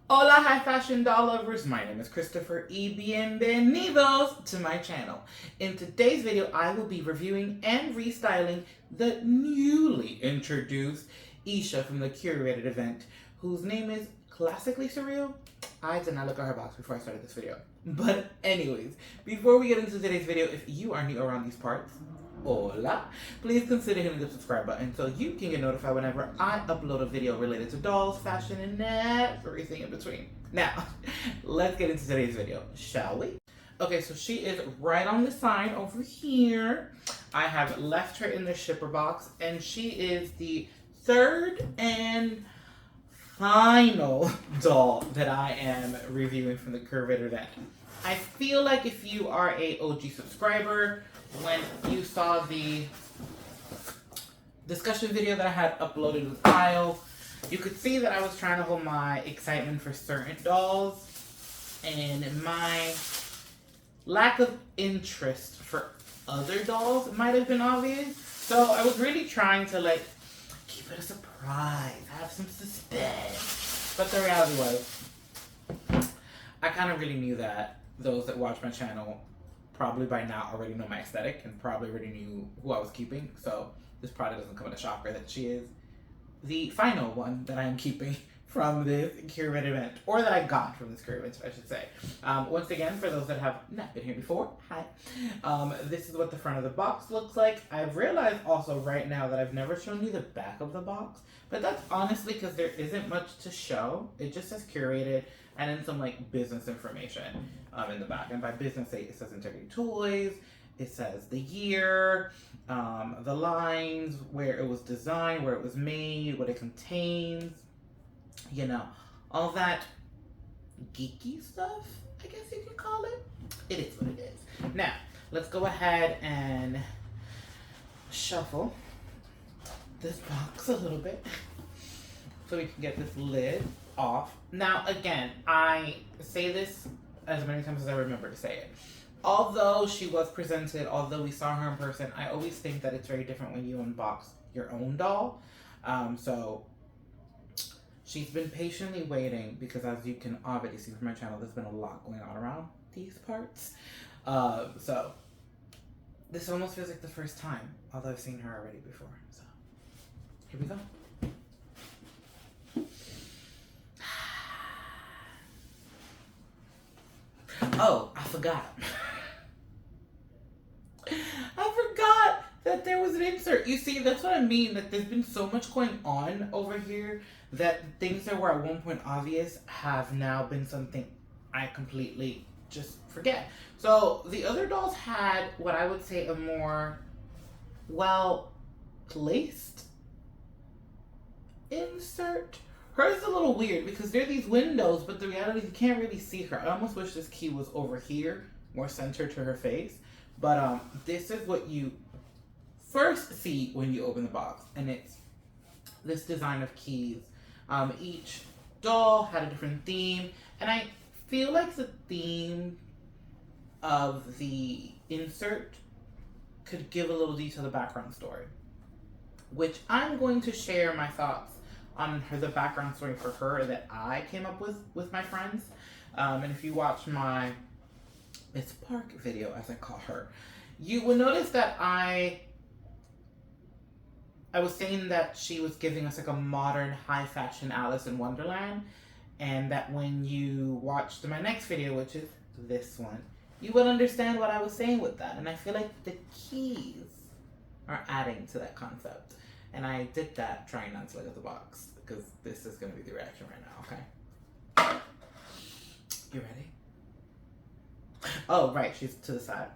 Hola, high fashion doll lovers. My name is Christopher y bienvenidos to my channel. In today's video, I will be reviewing and restyling the newly introduced Isha from the Curated event, whose name is classically Surreal. I did not look at her box before I started this video. But anyways, before we get into today's video, if you are new around these parts, hola, please consider hitting the subscribe button so you can get notified whenever I upload a video related to dolls, fashion, and everything in between. Now, let's get into today's video, shall we? Okay, so she is right on the side over here. I have left her in the shipper box, and she is the third and final doll that I am reviewing from the Curated event. I feel like if you are a OG subscriber, when you saw the discussion video that I had uploaded with Kyle, you could see that I was trying to hold my excitement for certain dolls and my lack of interest for other dolls might have been obvious. So I was really trying to keep it a surprise, have some suspense. But the reality was, I kind of really knew that those that watch my channel probably by now already know my aesthetic and probably already knew who I was keeping. So this probably doesn't come as a shocker that she is the final one that I am keeping from this Curated event, or that I got from this Curated event, I should say. Once again, for those that have not been here before, hi. This is what the front of the box looks like. I've realized also right now that I've never shown you the back of the box, but that's honestly because there isn't much to show. It just says Curated and then some business information in the back. And by business, it says Integrity Toys. It says the year, the lines, where it was designed, where it was made, what it contains, you know, all that geeky stuff, I guess you could call it. It is what it is. Now, let's go ahead and shuffle this box a little bit so we can get this lid off. Now, again, I say this as many times as I remember to say it. Although she was presented, although we saw her in person, I always think that it's very different when you unbox your own doll. So she's been patiently waiting because, as you can already see from my channel, there's been a lot going on around these parts. So this almost feels like the first time, although I've seen her already before. So here we go. Oh, I forgot. I forgot that there was an insert. You see, that's what I mean. That there's been so much going on over here that things that were at one point obvious have now been something I completely just forget. So the other dolls had what I would say a more well-placed insert. Hers is a little weird because there are these windows, but the reality is you can't really see her. I almost wish this key was over here, more centered to her face. But this is what you first see when you open the box, and it's this design of keys. Each doll had a different theme, and I feel like the theme of the insert could give a little detail to the background story, which I'm going to share my thoughts on the background story for her that I came up with my friends. And if you watch my Miss Park video, as I call her, you will notice that I was saying that she was giving us a modern high fashion Alice in Wonderland, and that when you watched my next video, which is this one, you will understand what I was saying with that. And I feel like the keys are adding to that concept. And I did that trying not to look at the box, because this is going to be the reaction right now, okay? You ready? Oh, right, she's to the side.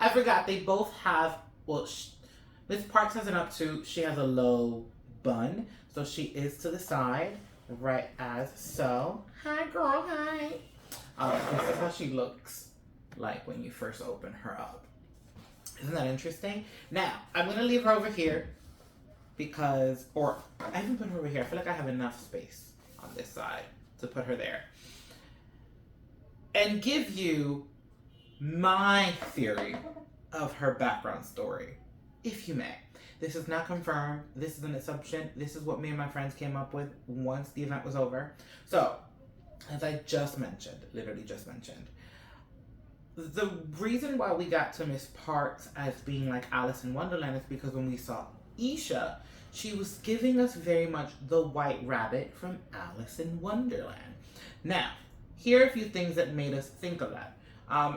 I forgot, they both have, Miss Parks has an up to, she has a low bun, so she is to the side, right as so. Hi, girl, hi. This is how she looks like when you first open her up. Isn't that interesting? Now, I'm going to leave her over here because, or I haven't put her over here. I feel like I have enough space on this side to put her there. And give you my theory of her background story. if you may. This is not confirmed. This is an assumption. This is what me and my friends came up with once the event was over. So, as I just mentioned, literally just mentioned, the reason why we got to Miss Parks as being like Alice in Wonderland is because when we saw Isha, she was giving us very much the White Rabbit from Alice in Wonderland. Now, here are a few things that made us think of that.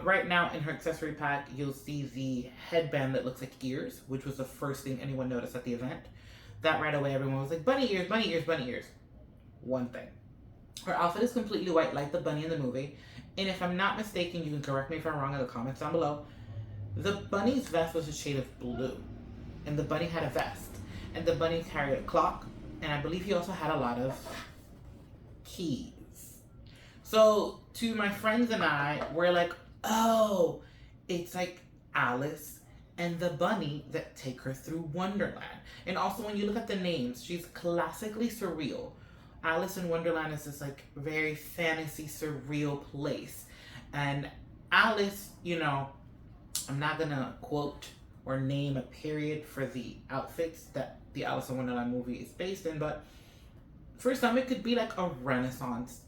Right now in her accessory pack, you'll see the headband that looks like ears, which was the first thing anyone noticed at the event. That right away, everyone was like, bunny ears, bunny ears, bunny ears. One thing. Her outfit is completely white, like the bunny in the movie. And if I'm not mistaken, you can correct me if I'm wrong in the comments down below. The bunny's vest was a shade of blue. And the bunny had a vest. And the bunny carried a clock. And I believe he also had a lot of keys. So to my friends and I, we're like, oh, it's like Alice and the bunny that take her through Wonderland. And also when you look at the names, she's classically surreal. Alice in Wonderland is this like very fantasy surreal place. And Alice, you know, I'm not gonna quote or name a period for the outfits that the Alice in Wonderland movie is based in, but for some it could be like a Renaissance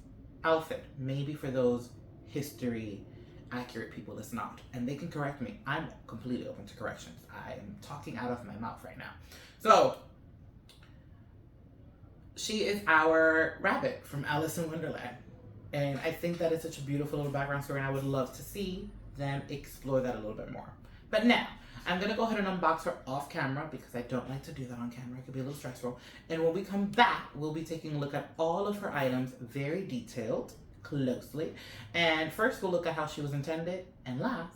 outfit. Maybe for those history accurate people it's not. And they can correct me. I'm completely open to corrections. I am talking out of my mouth right now. So she is our rabbit from Alice in Wonderland. And I think that is such a beautiful little background story, and I would love to see them explore that a little bit more. But now, I'm going to go ahead and unbox her off camera because I don't like to do that on camera. It could be a little stressful. And when we come back, we'll be taking a look at all of her items, very detailed, closely. And first, we'll look at how she was intended, and last,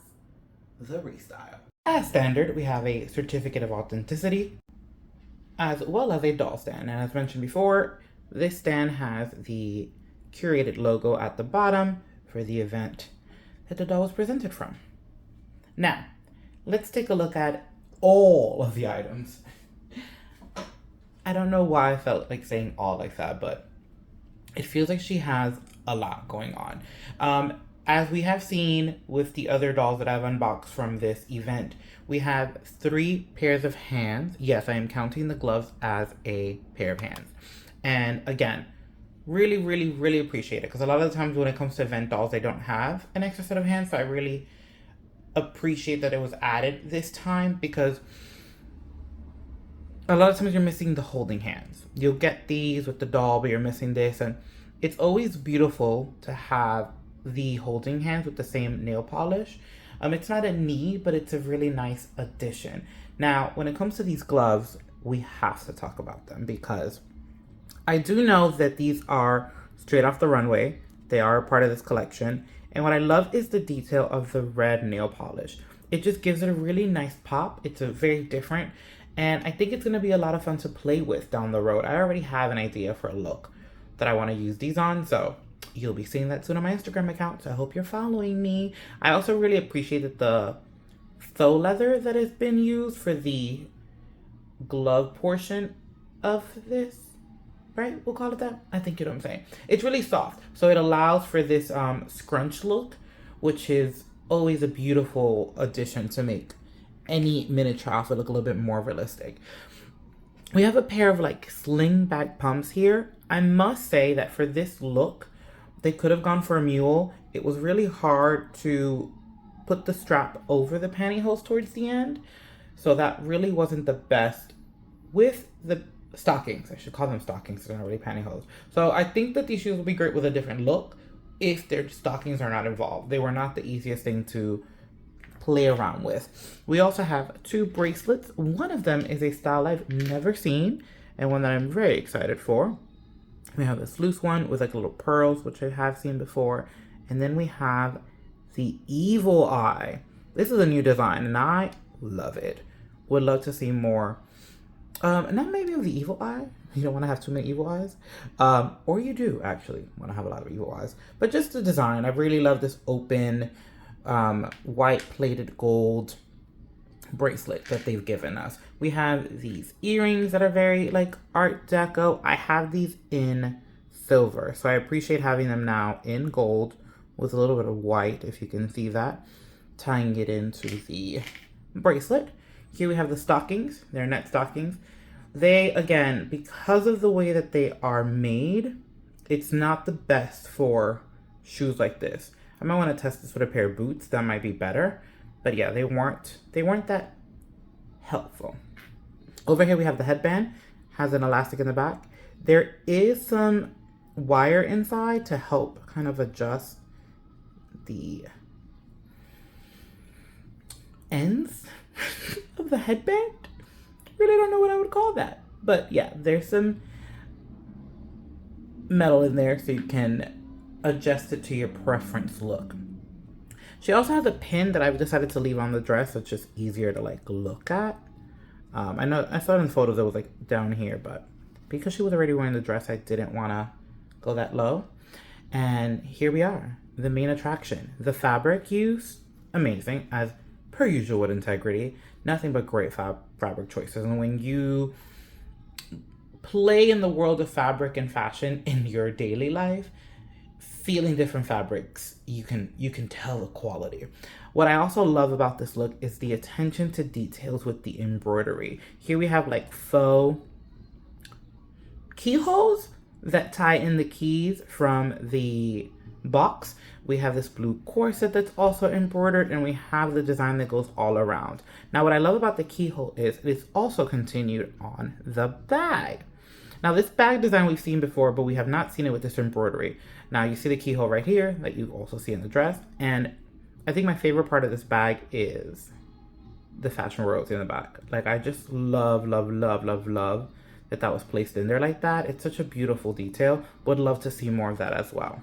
the restyle. As standard, we have a certificate of authenticity, as well as a doll stand. And as mentioned before, this stand has the Curated logo at the bottom for the event that the doll was presented from. Now, let's take a look at all of the items. I don't know why I felt like saying all like that, but it feels like she has a lot going on. As we have seen with the other dolls that I've unboxed from this event, we have 3 pairs of hands. Yes, I am counting the gloves as a pair of hands. And again, really, really, really appreciate it, because a lot of the times when it comes to event dolls, they don't have an extra set of hands. So I really appreciate that it was added this time, because a lot of times you're missing the holding hands. You'll get these with the doll, but you're missing this. And it's always beautiful to have the holding hands with the same nail polish. It's not a need, but it's a really nice addition. Now, when it comes to these gloves, we have to talk about them, because I do know that these are straight off the runway. They are a part of this collection. And what I love is the detail of the red nail polish. It just gives it a really nice pop. It's a very different. And I think it's going to be a lot of fun to play with down the road. I already have an idea for a look that I want to use these on. So you'll be seeing that soon on my Instagram account. So I hope you're following me. I also really appreciated the faux leather that has been used for the glove portion of this. Right? We'll call it that. I think you know what I'm saying. It's really soft. So it allows for this scrunch look, which is always a beautiful addition to make any miniature outfit look a little bit more realistic. We have a pair of like sling back pumps here. I must say that for this look, they could have gone for a mule. It was really hard to put the strap over the pantyhose towards the end. So that really wasn't the best with the stockings. I should call them stockings, they're not really pantyhose. So I think that these shoes will be great with a different look if their stockings are not involved. They were not the easiest thing to play around with. We also have 2 bracelets. One of them is a style I've never seen and one that I'm very excited for. We have this loose one with like little pearls, which I have seen before. And then we have the evil eye. This is a new design and I love it. Would love to see more. Not maybe of the evil eye. You don't want to have too many evil eyes. Or you do actually want to have a lot of evil eyes. But just the design. I really love this open white plated gold bracelet that they've given us. We have these earrings that are very like art deco. I have these in silver. So I appreciate having them now in gold with a little bit of white, if you can see that, tying it into the bracelet. Here we have the stockings. They're net stockings. They, again, because of the way that they are made, it's not the best for shoes like this. I might want to test this with a pair of boots. That might be better. But yeah, they weren't that helpful. Over here we have the headband. Has an elastic in the back. There is some wire inside to help kind of adjust the ends of the headband. Really don't know what I would call that. But yeah, there's some metal in there so you can adjust it to your preference look. She also has a pin that I've decided to leave on the dress, so it's just easier to like look at. I know I saw it in photos it was like down here, but because she was already wearing the dress, I didn't want to go that low. And here we are, the main attraction. The fabric use, amazing, as per usual with Integrity. Nothing but great fabric choices. And when you play in the world of fabric and fashion in your daily life, feeling different fabrics, you can tell the quality. What I also love about this look is the attention to details with the embroidery. Here we have like faux keyholes that tie in the keys from the box. We have this blue corset that's also embroidered, and we have the design that goes all around. Now, what I love about the keyhole is it's also continued on the bag. Now, this bag design we've seen before, but we have not seen it with this embroidery. Now, you see the keyhole right here that you also see in the dress, and I think my favorite part of this bag is the fashion royalty in the back. Like, I just love, love, love, love, love that was placed in there like that. It's such a beautiful detail. Would love to see more of that as well.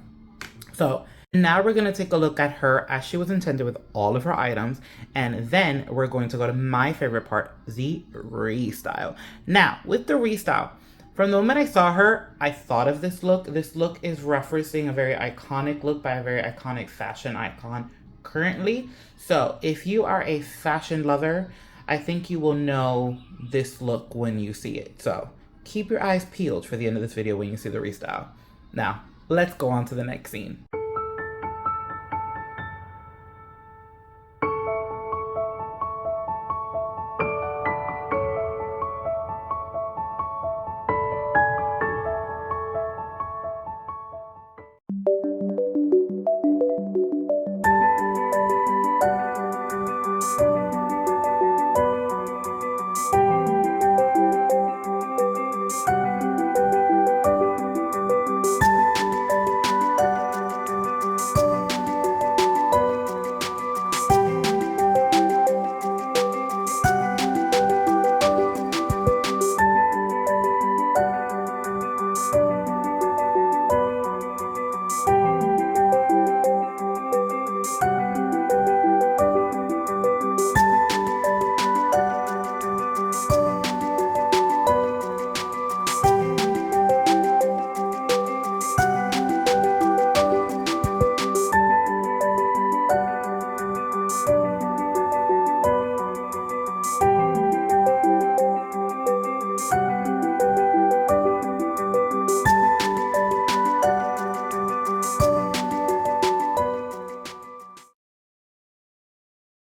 So now we're going to take a look at her as she was intended with all of her items. And then we're going to go to my favorite part, the restyle. Now, with the restyle, from the moment I saw her, I thought of this look. This look is referencing a very iconic look by a very iconic fashion icon currently. So if you are a fashion lover, I think you will know this look when you see it. So keep your eyes peeled for the end of this video when you see the restyle. Now, let's go on to the next scene.